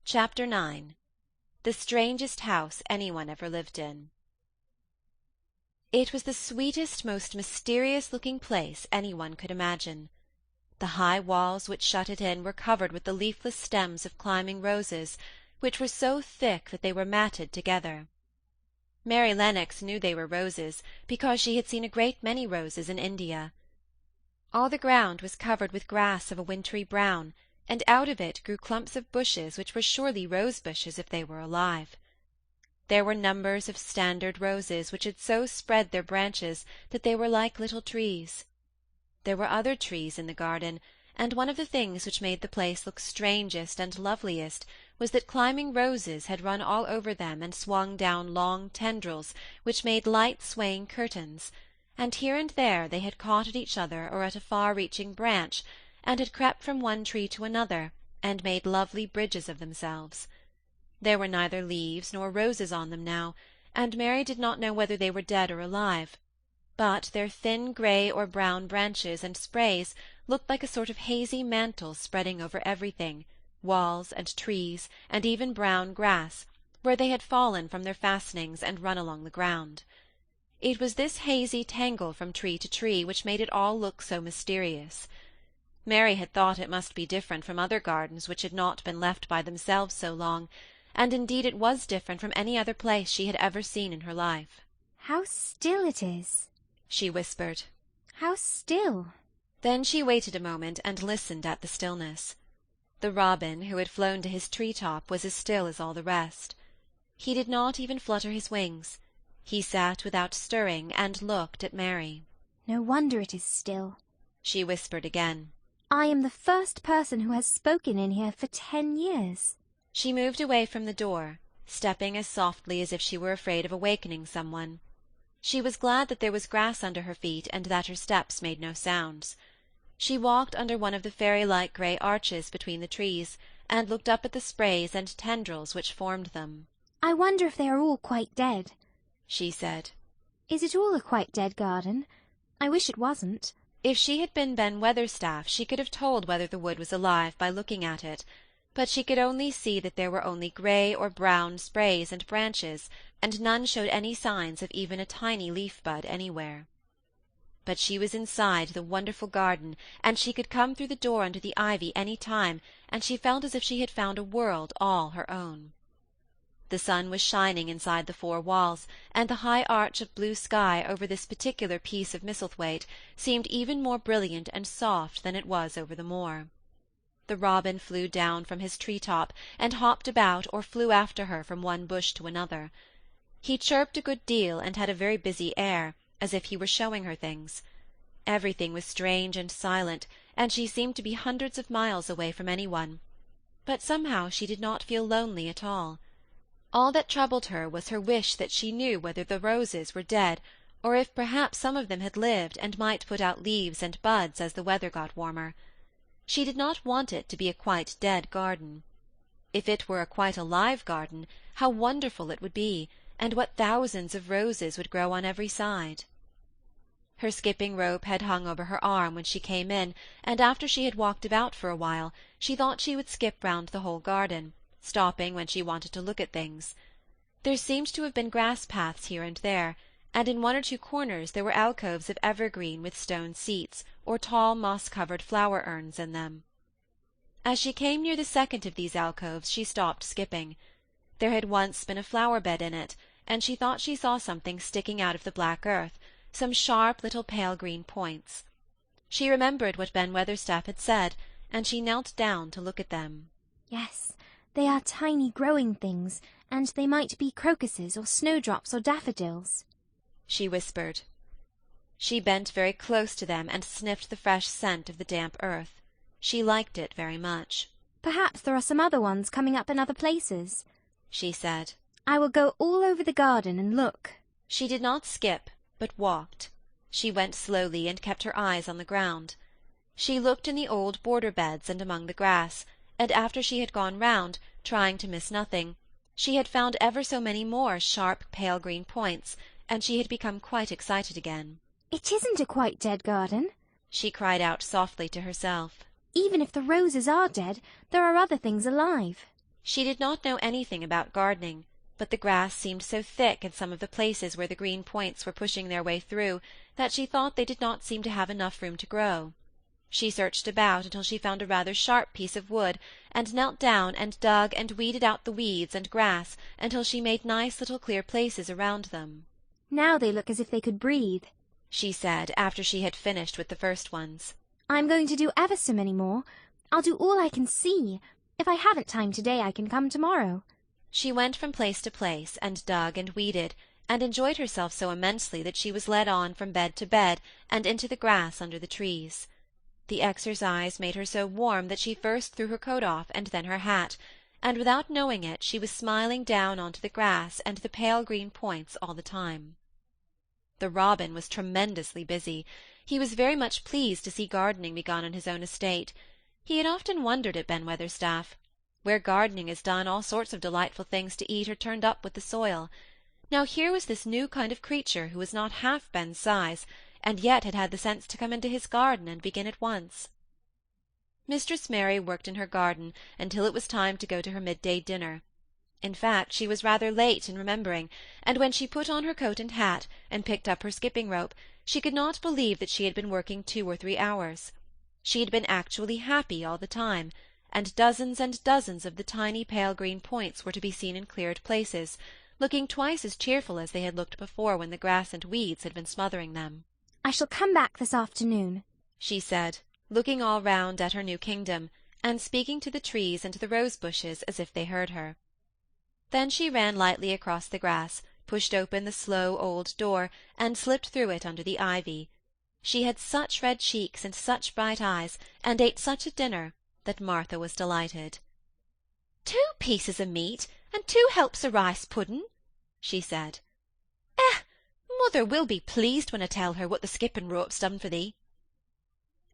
Chapter 9. The Strangest House Anyone Ever Lived In. It was the sweetest, most mysterious-looking place anyone could imagine. The high walls which shut it in were covered with the leafless stems of climbing roses, which were so thick that they were matted together. Mary Lennox knew they were roses, because she had seen a great many roses in India. All the ground was covered with grass of a wintry brown, and out of it grew clumps of bushes which were surely rose-bushes if they were alive. There were numbers of standard roses which had so spread their branches that they were like little trees. There were other trees in the garden, and one of the things which made the place look strangest and loveliest was that climbing roses had run all over them and swung down long tendrils which made light swaying curtains, and here and there they had caught at each other or at a far-reaching branch, and had crept from one tree to another, and made lovely bridges of themselves. There were neither leaves nor roses on them now, and Mary did not know whether they were dead or alive, but their thin grey or brown branches and sprays looked like a sort of hazy mantle spreading over everything, walls and trees, and even brown grass, where they had fallen from their fastenings and run along the ground. It was this hazy tangle from tree to tree which made it all look so mysterious. Mary had thought it must be different from other gardens which had not been left by themselves so long, and indeed it was different from any other place she had ever seen in her life. "How still it is," she whispered. "How still!" Then she waited a moment and listened at the stillness. The robin, who had flown to his tree-top, was as still as all the rest. He did not even flutter his wings. He sat without stirring and looked at Mary. "No wonder it is still," she whispered again. "I am the first person who has spoken in here for 10 years. She moved away from the door, stepping as softly as if she were afraid of awakening someone. She was glad that there was grass under her feet and that her steps made no sounds. She walked under one of the fairy-like grey arches between the trees, and looked up at the sprays and tendrils which formed them. "I wonder if they are all quite dead," she said. "Is it all a quite dead garden? I wish it wasn't." If she had been Ben Weatherstaff she could have told whether the wood was alive by looking at it, but she could only see that there were only grey or brown sprays and branches, and none showed any signs of even a tiny leaf-bud anywhere. But she was inside the wonderful garden, and she could come through the door under the ivy any time, and she felt as if she had found a world all her own. The sun was shining inside the 4 walls, and the high arch of blue sky over this particular piece of Misselthwaite seemed even more brilliant and soft than it was over the moor. The robin flew down from his tree-top, and hopped about or flew after her from one bush to another. He chirped a good deal and had a very busy air, as if he were showing her things. Everything was strange and silent, and she seemed to be hundreds of miles away from anyone. But somehow she did not feel lonely at all. All that troubled her was her wish that she knew whether the roses were dead, or if perhaps some of them had lived and might put out leaves and buds as the weather got warmer. She did not want it to be a quite dead garden. If it were a quite alive garden, how wonderful it would be, and what thousands of roses would grow on every side. Her skipping rope had hung over her arm when she came in, and after she had walked about for a while, she thought she would skip round the whole garden, stopping when she wanted to look at things. There seemed to have been grass paths here and there, and in 1 or 2 corners there were alcoves of evergreen with stone seats, or tall moss-covered flower-urns in them. As she came near the second of these alcoves she stopped skipping. There had once been a flower-bed in it, and she thought she saw something sticking out of the black earth, some sharp little pale green points. She remembered what Ben Weatherstaff had said, and she knelt down to look at them. "Yes, they are tiny growing things, and they might be crocuses or snowdrops or daffodils," she whispered. She bent very close to them and sniffed the fresh scent of the damp earth. She liked it very much. "Perhaps there are some other ones coming up in other places," she said. "I will go all over the garden and look." She did not skip, but walked. She went slowly and kept her eyes on the ground. She looked in the old border beds and among the grass, and after she had gone round, trying to miss nothing, she had found ever so many more sharp pale green points, and she had become quite excited again. "It isn't a quite dead garden," she cried out softly to herself. "Even if the roses are dead, there are other things alive." She did not know anything about gardening, but the grass seemed so thick in some of the places where the green points were pushing their way through that she thought they did not seem to have enough room to grow. She searched about until she found a rather sharp piece of wood, and knelt down and dug and weeded out the weeds and grass until she made nice little clear places around them. Now they look as if they could breathe, she said, after she had finished with the first ones. I'm going to do ever so many more. I'll do all I can see. If I haven't time today, I can come tomorrow. She went from place to place, and dug and weeded, and enjoyed herself so immensely that she was led on from bed to bed and into the grass under the trees. The exercise made her so warm that she first threw her coat off and then her hat, and without knowing it she was smiling down onto the grass and the pale green points all the time. The robin was tremendously busy. He was very much pleased to see gardening begun on his own estate. He had often wondered at Ben Weatherstaff. Where gardening is done, all sorts of delightful things to eat are turned up with the soil. Now here was this new kind of creature who was not half Ben's size, and yet had the sense to come into his garden and begin at once. Mistress Mary worked in her garden until it was time to go to her midday dinner. In fact, she was rather late in remembering, and when she put on her coat and hat, and picked up her skipping rope, she could not believe that she had been working 2 or 3 hours. She had been actually happy all the time, and dozens of the tiny pale green points were to be seen in cleared places, looking twice as cheerful as they had looked before when the grass and weeds had been smothering them. I shall come back this afternoon, she said, looking all round at her new kingdom, and speaking to the trees and the rose-bushes as if they heard her. Then she ran lightly across the grass, pushed open the slow old door, and slipped through it under the ivy. She had such red cheeks and such bright eyes, and ate such a dinner, that Martha was delighted. 2 pieces of meat, and 2 helps of rice pudding, she said. Mother will be pleased when I tell her what the skipping rope's done for thee.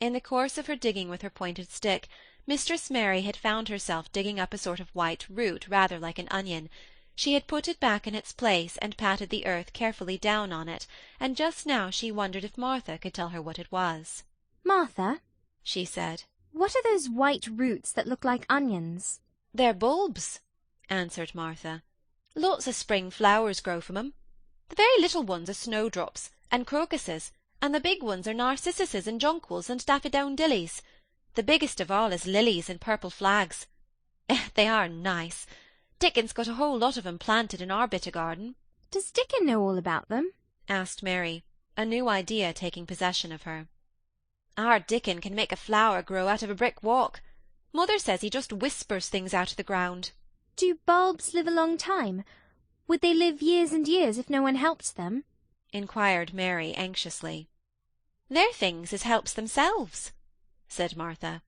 In the course of her digging with her pointed stick, Mistress Mary had found herself digging up a sort of white root rather like an onion. She had put it back in its place and patted the earth carefully down on it, and just now she wondered if Martha could tell her what it was. Martha, she said, what are those white roots that look like onions? They're bulbs, answered Martha. Lots of spring flowers grow from 'em. The very little ones are snowdrops and crocuses, and the big ones are narcissuses and jonquils and daffodillies. The biggest of all is lilies and purple flags. They are nice. Dickon's got a whole lot of 'em planted in our bit of garden. Does Dickon know all about them? asked Mary, a new idea taking possession of her. Our Dickon can make a flower grow out of a brick walk. Mother says he just whispers things out of the ground. Do bulbs live a long time? Would they live years and years if no one helped them? inquired Mary anxiously. They're things as helps themselves, said Martha.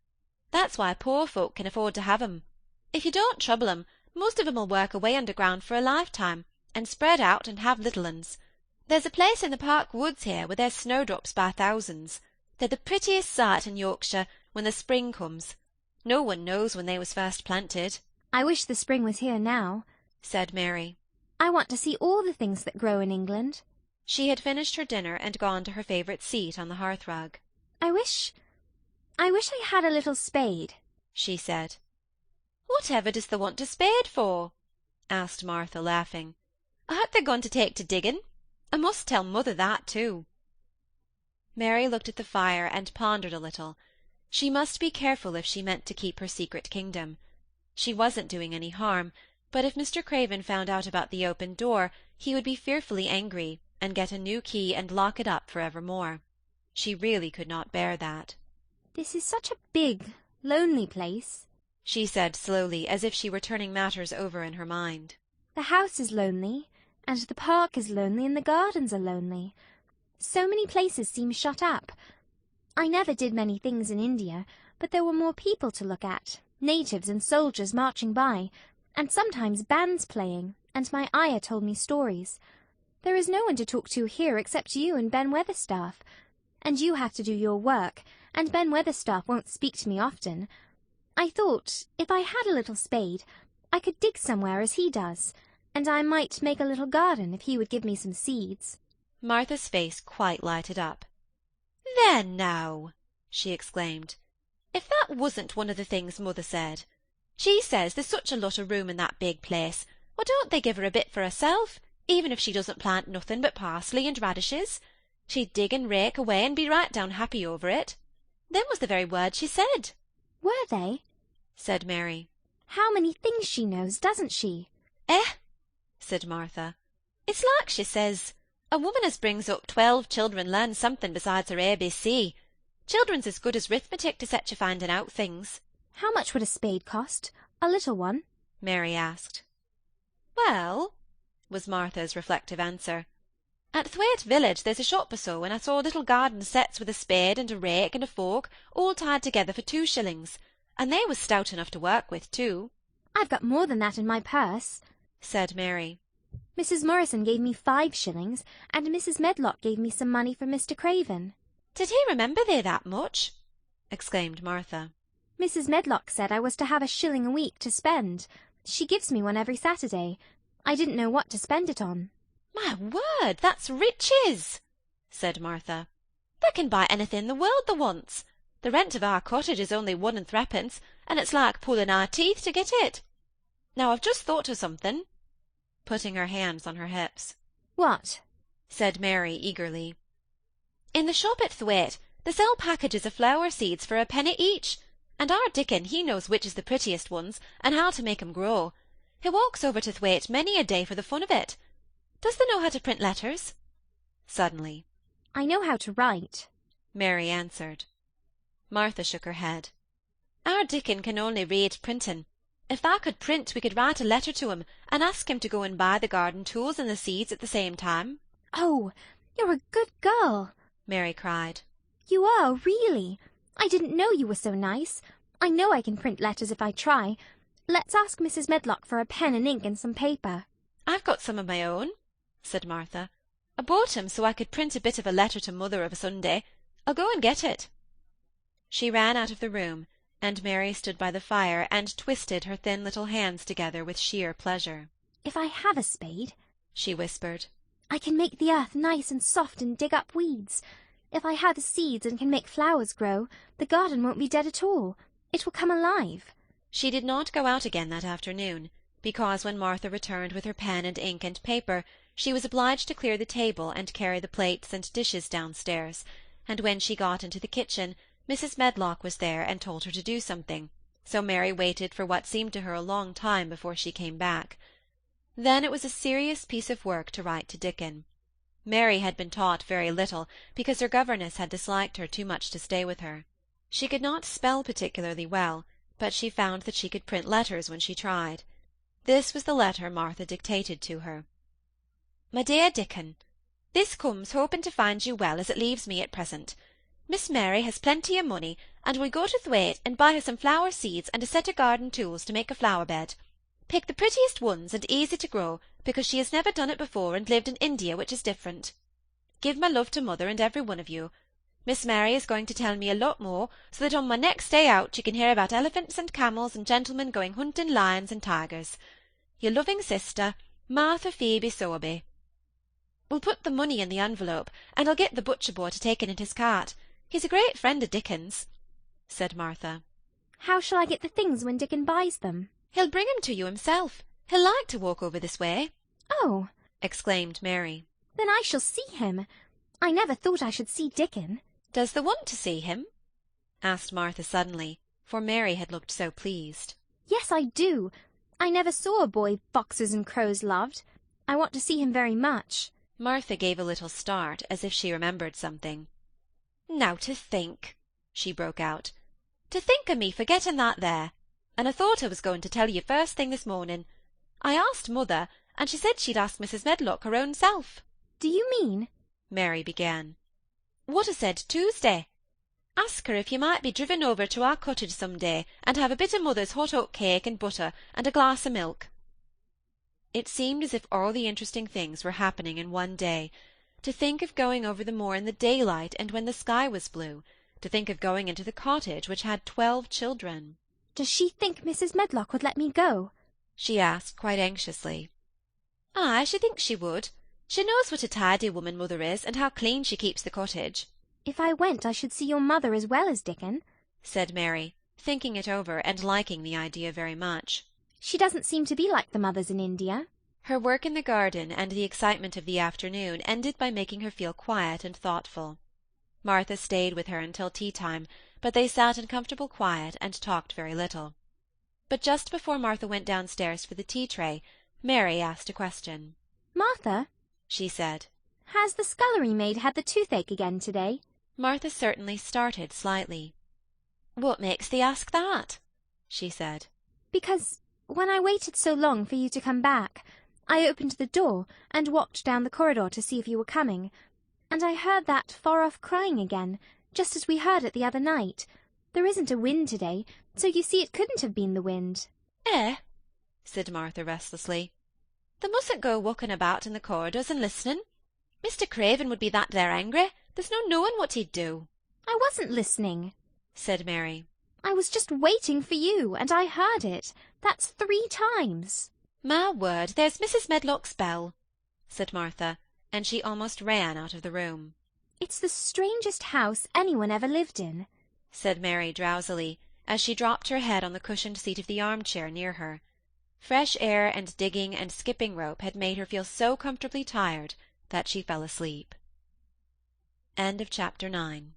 That's why poor folk can afford to have 'em. If you don't trouble 'em, most of 'em'll work away underground for a lifetime, and spread out and have little uns. There's a place in the park woods here where there's snowdrops by thousands. They're the prettiest sight in Yorkshire when the spring comes. No one knows when they was first planted. I wish the spring was here now, said Mary. I want to see all the things that grow in England. She had finished her dinner and gone to her favourite seat on the hearth-rug. I wish I had a little spade, she said. Whatever does thee want a spade for? asked Martha, laughing. I hope they're going to take to digging. I must tell mother that too. Mary looked at the fire and pondered a little. She must be careful if she meant to keep her secret kingdom. She wasn't doing any harm, but if Mr. Craven found out about the open door, he would be fearfully angry, and get a new key and lock it up for evermore. She really could not bear that. This is such a big, lonely place, she said slowly, as if she were turning matters over in her mind. The house is lonely, and the park is lonely, and the gardens are lonely. So many places seem shut up. I never did many things in India, but there were more people to look at, natives and soldiers marching by, and sometimes bands playing, and my ayah told me stories. There is no one to talk to here except you and Ben Weatherstaff. And you have to do your work, and Ben Weatherstaff won't speak to me often. I thought, if I had a little spade, I could dig somewhere as he does, and I might make a little garden if he would give me some seeds. Martha's face quite lighted up. There now, she exclaimed. If that wasn't one of the things mother said. She says there's such a lot of room in that big place. Why don't they give her a bit for herself, even if she doesn't plant nothing but parsley and radishes? She'd dig and rake away and be right down happy over it. Them was the very words she said. Were they? Said Mary. How many things she knows, doesn't she? Eh, said Martha. It's like she says, a woman as brings up 12 children learns something besides her ABC. Children's as good as arithmetic to set you finding out things. How much would a spade cost? A little one? Mary asked. Well, was Martha's reflective answer, at Thwaite village there's a shop or so, and I saw little garden sets with a spade and a rake and a fork, all tied together for 2 shillings, and they was stout enough to work with, too. I've got more than that in my purse, said Mary. Mrs. Morrison gave me 5 shillings, and Mrs. Medlock gave me some money from Mr. Craven. Did he remember thee that much? Exclaimed Martha. Mrs. Medlock said I was to have 1 shilling a week to spend. She gives me one every Saturday. I didn't know what to spend it on. My word, that's riches, said Martha. They can buy anything in the world they wants. The rent of our cottage is only 1 and 3pence, and it's like pulling our teeth to get it. Now I've just thought of something, putting her hands on her hips. What? Said Mary eagerly. In the shop at Thwaite they sell packages of flower seeds for 1 penny each, and our Dickon he knows which is the prettiest ones, and how to make 'em grow. He walks over to Thwaite many a day for the fun of it. Does thee know how to print letters? Suddenly. I know how to write, Mary answered. Martha shook her head. Our Dickon can only read printin'. If thou could print, we could write a letter to him, and ask him to go and buy the garden tools and the seeds at the same time. Oh, you're a good girl, Mary cried. You are, really. I didn't know you were so nice. I know I can print letters if I try. Let's ask Mrs. Medlock for a pen and ink and some paper. I've got some of my own, said Martha. I bought 'em so I could print a bit of a letter to mother of a Sunday. I'll go and get it. She ran out of the room, and Mary stood by the fire and twisted her thin little hands together with sheer pleasure. If I have a spade, she whispered, I can make the earth nice and soft and dig up weeds. If I have seeds and can make flowers grow, the garden won't be dead at all. It will come alive. She did not go out again that afternoon, because when Martha returned with her pen and ink and paper, she was obliged to clear the table and carry the plates and dishes downstairs, and when she got into the kitchen, Mrs. Medlock was there and told her to do something, so Mary waited for what seemed to her a long time before she came back. Then it was a serious piece of work to write to Dickon. Mary had been taught very little, because her governess had disliked her too much to stay with her. She could not spell particularly well, but she found that she could print letters when she tried. This was the letter Martha dictated to her. My dear Dickon, this comes hoping to find you well as it leaves me at present. Miss Mary has plenty of money, and will go to Thwaite and buy her some flower seeds and a set of garden tools to make a flower bed. Pick the prettiest ones and easy to grow, because she has never done it before and lived in India, which is different. Give my love to mother and every one of you. Miss Mary is going to tell me a lot more, so that on my next day out you can hear about elephants and camels and gentlemen going hunting lions and tigers. Your loving sister, Martha Phoebe Sowerby. We'll put the money in the envelope, and I'll get the butcher boy to take it in his cart. He's a great friend of Dickon's, said Martha. How shall I get the things when Dickon buys them? He'll bring 'em to you himself. He'll like to walk over this way. Oh, exclaimed Mary. Then I shall see him. I never thought I should see Dickon. Does thee want to see him? asked Martha suddenly, for Mary had looked so pleased. Yes, I do. I never saw a boy foxes and crows loved. I want to see him very much. Martha gave a little start, as if she remembered something. Now to think, she broke out. To think of me forgetting that there. And I thought I was going to tell you first thing this morning. I asked mother, and she said she'd ask Mrs. Medlock her own self. Do you mean? Mary began. What I said Tuesday. Ask her if you might be driven over to our cottage some day and have a bit of mother's hot oat cake and butter and a glass of milk. It seemed as if all the interesting things were happening in one day. To think of going over the moor in the daylight and when the sky was blue. To think of going into the cottage which had 12 children. Does she think Mrs. Medlock would let me go? She asked quite anxiously. Aye, she thinks she would. She knows what a tidy woman mother is, and how clean she keeps the cottage. If I went, I should see your mother as well as Dickon, said Mary, thinking it over and liking the idea very much. She doesn't seem to be like the mothers in India. Her work in the garden and the excitement of the afternoon ended by making her feel quiet and thoughtful. Martha stayed with her until tea-time, but they sat in comfortable quiet and talked very little. But just before Martha went downstairs for the tea-tray, Mary asked a question. "Martha," she said, "has the scullery maid had the toothache again to-day?" Martha certainly started slightly. "What makes thee ask that?" she said. "Because when I waited so long for you to come back, I opened the door and walked down the corridor to see if you were coming, and I heard that far-off crying again, just as we heard it the other night. There isn't a wind to-day, so you see it couldn't have been the wind." "Eh?" said Martha restlessly. "Thou mustn't go walking about in the corridors and listening. Mr. Craven would be that there angry. There's no knowing what he'd do." "I wasn't listening," said Mary. "I was just waiting for you, and I heard it. That's 3 times." "My word, there's Mrs. Medlock's bell," said Martha, and she almost ran out of the room. "It's the strangest house anyone ever lived in," said Mary drowsily, as she dropped her head on the cushioned seat of the armchair near her. Fresh air and digging and skipping rope had made her feel so comfortably tired that she fell asleep. End of chapter 9.